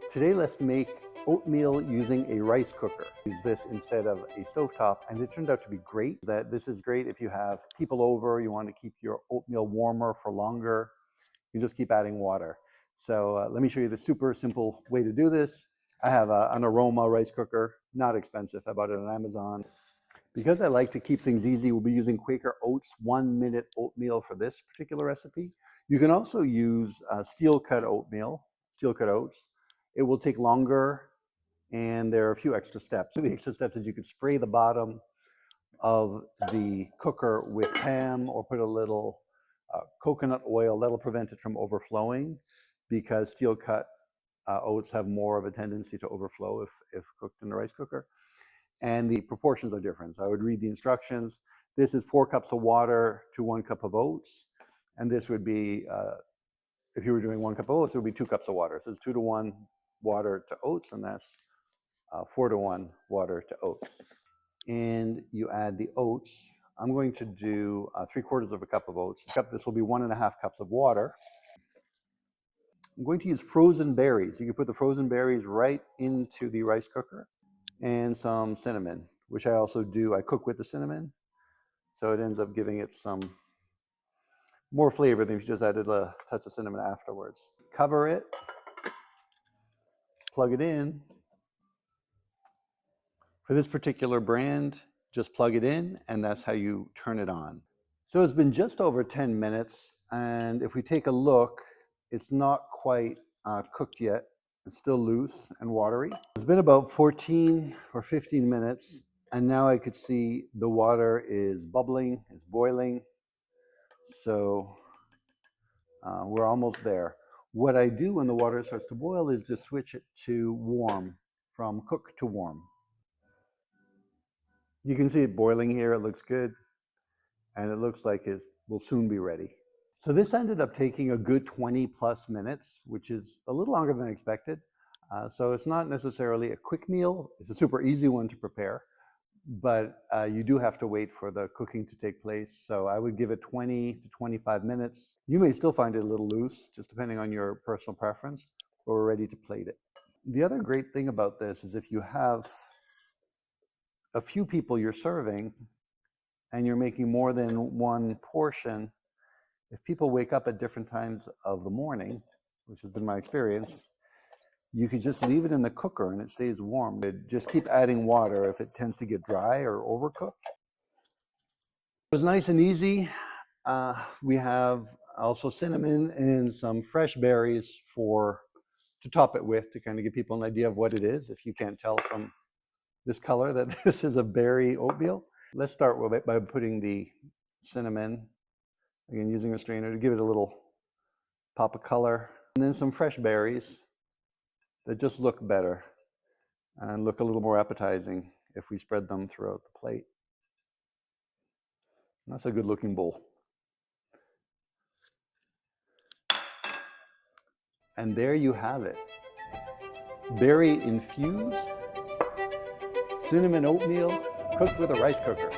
Today let's make oatmeal using a rice cooker. Use this instead of a stovetop, and it turned out to be great. This is great if you have people over, you want to keep your oatmeal warmer for longer. You just keep adding water. So let me show you the super simple way to do this. I have an aroma rice cooker, not expensive. I bought it on Amazon. Because I like to keep things easy, we'll be using Quaker Oats 1-minute oatmeal for this particular recipe. You can also use steel-cut oatmeal, steel-cut oats. It will take longer, and there are a few extra steps. So the extra steps is you could spray the bottom of the cooker with Pam or put a little coconut oil. That'll prevent it from overflowing because steel-cut oats have more of a tendency to overflow if cooked in a rice cooker. And the proportions are different. So I would read the instructions. This is 4 cups of water to 1 cup of oats. And this would be, if you were doing 1 cup of oats, it would be 2 cups of water. So it's 2 to 1 water to oats, and that's 4 to 1 water to oats. And you add the oats. I'm going to do 3/4 of a cup of oats. This will be 1.5 cups of water. I'm going to use frozen berries. You can put the frozen berries right into the rice cooker. And some cinnamon, which I also do. I cook with the cinnamon, so it ends up giving it some more flavor than if you just added a touch of cinnamon afterwards. Cover it, plug it in. For this particular brand, just plug it in, and that's how you turn it on. So it's been just over 10 minutes, and if we take a look, it's not quite cooked yet. It's still loose and watery. It's been about 14 or 15 minutes, and now I could see the water is bubbling, it's boiling. So we're almost there. What I do when the water starts to boil is just switch it to warm, from cook to warm. You can see it boiling here, it looks good, and it looks like it will soon be ready. So this ended up taking a good 20 plus minutes, which is a little longer than expected. So it's not necessarily a quick meal. It's a super easy one to prepare, but you do have to wait for the cooking to take place. So I would give it 20 to 25 minutes. You may still find it a little loose, just depending on your personal preference, but we're ready to plate it. The other great thing about this is if you have a few people you're serving and you're making more than one portion, if people wake up at different times of the morning, which has been my experience, you can just leave it in the cooker and it stays warm. Just keep adding water if it tends to get dry or overcooked. It was nice and easy. We have also cinnamon and some fresh berries to top it with, to kind of give people an idea of what it is, if you can't tell from this color that this is a berry oatmeal. Let's start with it by putting the cinnamon, again using a strainer to give it a little pop of color, and then some fresh berries that just look better and look a little more appetizing if we spread them throughout the plate. And that's a good looking bowl. And there you have it. Berry infused cinnamon oatmeal cooked with a rice cooker.